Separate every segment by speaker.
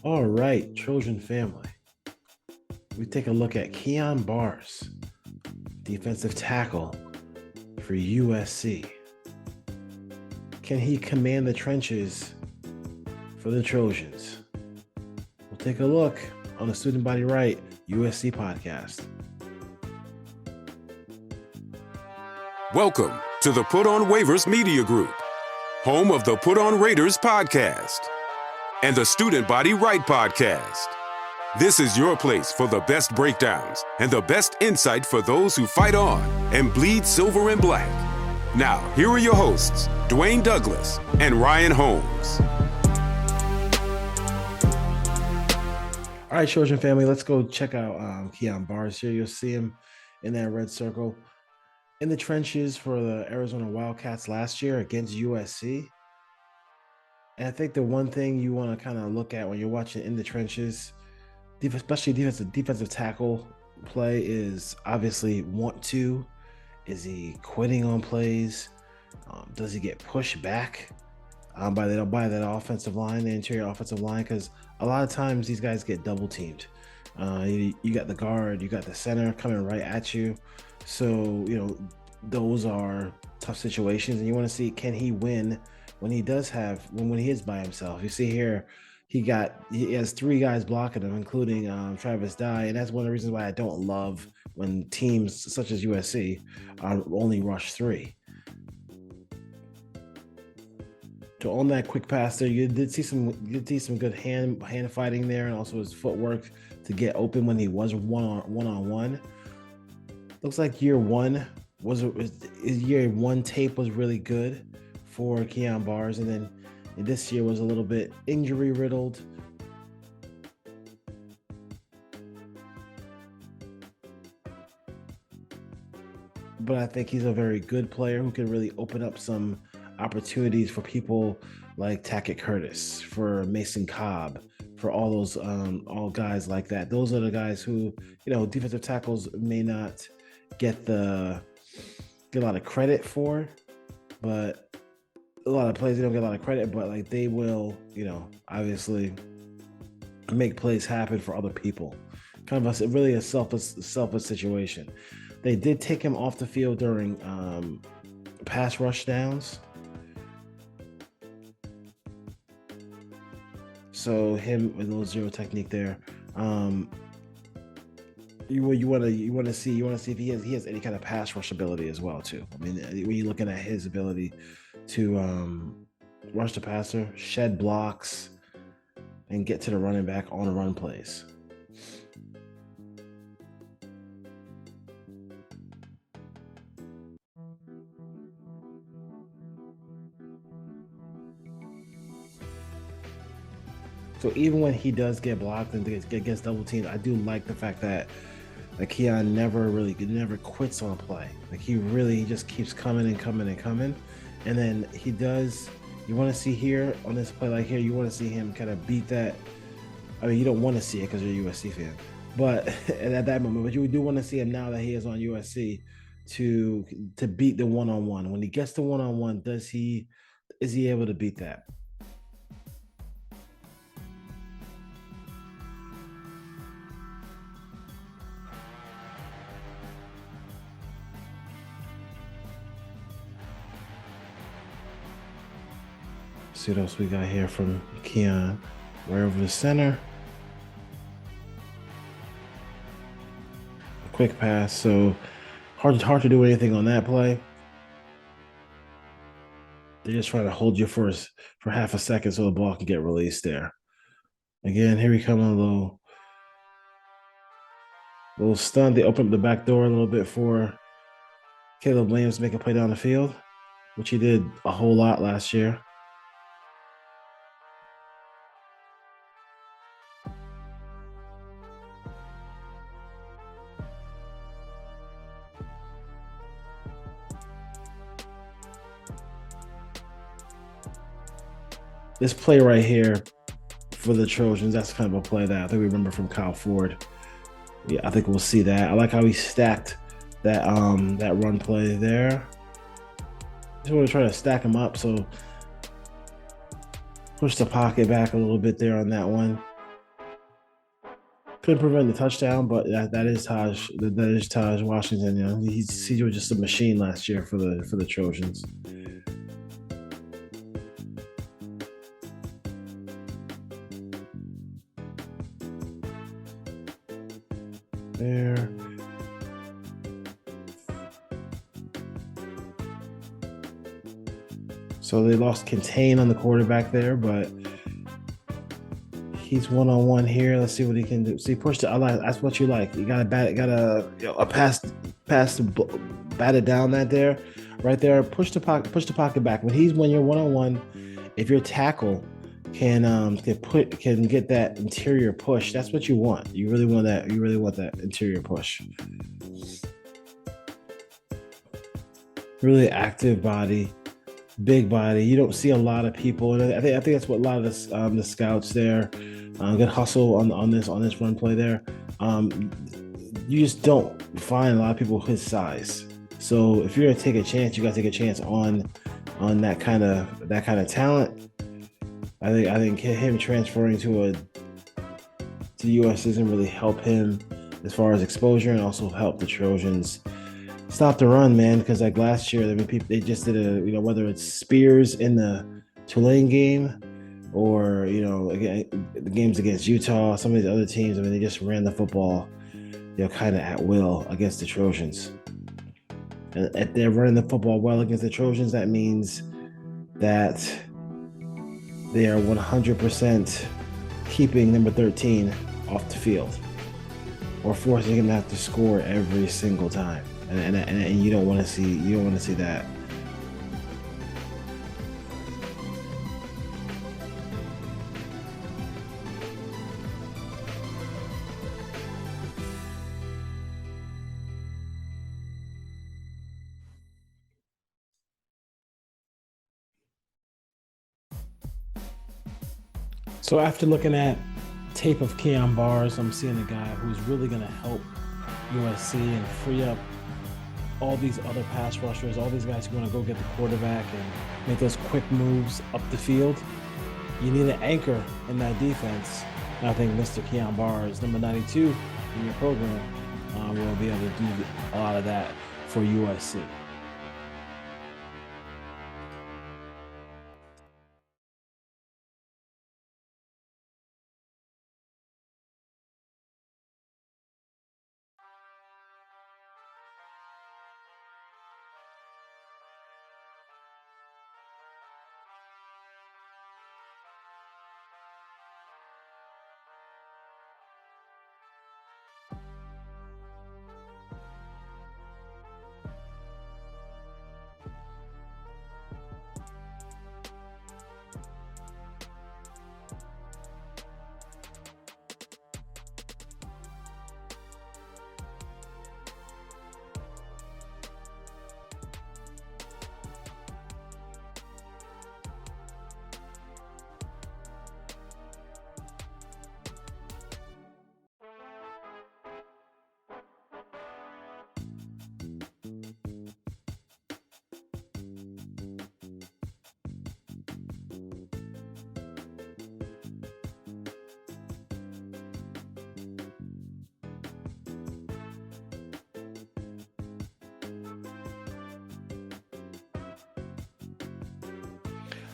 Speaker 1: All right, Trojan family. We take a look at Kyon Barrs, defensive tackle for USC. Can he command the trenches for the Trojans? We'll take a look on the Student Body Right USC podcast.
Speaker 2: Welcome to the Put on Waivers Media Group, home of the Put on Raiders podcast and the Student Body Right podcast. This is your place for the best breakdowns and the best insight for those who fight on and bleed silver and black. Now, here are your hosts, Dwayne Douglas and Ryan Holmes.
Speaker 1: All right, Trojan family, let's go check out Kyon Barrs here. You'll see him in that red circle in the trenches for the Arizona Wildcats last year against USC. And I think the one thing you want to kind of look at when you're watching in the trenches, especially defensive tackle play, is obviously is he quitting on plays? Does he get pushed back by that offensive line, the interior offensive line? Because a lot of times these guys get double teamed. You got the guard, you got the center coming right at you. So, those are tough situations, and you want to see, can he win when he is by himself? You see here, he has three guys blocking him, including Travis Dye, and that's one of the reasons why I don't love when teams such as USC only rush three. So on that quick pass there, you did see some good hand fighting there, and also his footwork to get open when he was one-on-one. Looks like year one tape was really good for Kyon Barrs, and then this year was a little bit injury riddled. But I think he's a very good player who can really open up some opportunities for people like Tackett Curtis, for Mason Cobb, for all those all guys like that. Those are the guys who, defensive tackles may not get a lot of credit for, but a lot of plays they don't get a lot of credit, but like they will, obviously make plays happen for other people. Kind of really a selfless situation. They did take him off the field during pass rush downs. So him with a little zero technique there. You want to see if he has any kind of pass rush ability as well too. I mean, when you're looking at his ability to rush the passer, shed blocks, and get to the running back on the run plays. So even when he does get blocked and gets double teamed, I do like the fact that Kyon never quits on a play. Like he just keeps coming and coming and coming. And then you want to see here on this play like here, you want to see him kind of beat that. I mean, you don't want to see it because you're a USC fan, but at that moment, but you do want to see him now that he is on USC to beat the one-on-one. When he gets the one-on-one, is he able to beat that? See what else we got here from Kyon. Right over the center. A quick pass, so hard to do anything on that play. They're just trying to hold you for half a second so the ball can get released there. Again, here we come a little stunt. They open up the back door a little bit for Caleb Williams to make a play down the field, which he did a whole lot last year. This play right here for the Trojans, that's kind of a play that I think we remember from Kyle Ford. Yeah, I think we'll see that. I like how he stacked that run play there. Just want to try to stack him up, so push the pocket back a little bit there on that one. Couldn't prevent the touchdown, but that is Taj. That is Taj Washington. You know, he was just a machine last year for the Trojans. There. So they lost Contain on the quarterback there, but he's one-on-one here. Let's see what he can do. See, push the. I like that's what you like. You gotta bat. Gotta a pass, bat it down that there, right there. Push the pocket back. When you're one-on-one, if your tackle can get that interior push, that's what you want. You really want that. You really want that interior push. Really active body. Big body. You don't see a lot of people, and I think that's what a lot of the scouts there. Good hustle on this run play there. You just don't find a lot of people his size. So if you're gonna take a chance, you gotta take a chance on that kind of talent. I think him transferring to the US doesn't really help him as far as exposure, and also help the Trojans stop the run, man. Because like last year, I mean, they just did whether it's Spears in the Tulane game, or again, the games against Utah, some of these other teams. I mean, they just ran the football, kind of at will against the Trojans. And if they're running the football well against the Trojans, that means that they are 100% keeping number 13 off the field, or forcing him to have to score every single time. And you don't want to see that. So after looking at tape of Kyon Barrs, I'm seeing a guy who's really going to help USC and free up all these other pass rushers, all these guys who want to go get the quarterback and make those quick moves up the field. You need an anchor in that defense. And I think Mr. Kyon Barrs, number 92 in your program, will be able to do a lot of that for USC.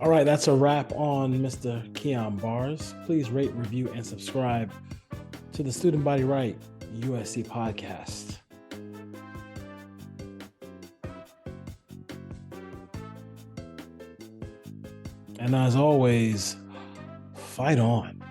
Speaker 1: All right, that's a wrap on Mr. Kyon Barrs. Please rate, review, and subscribe to the Student Body Right USC podcast. And as always, fight on.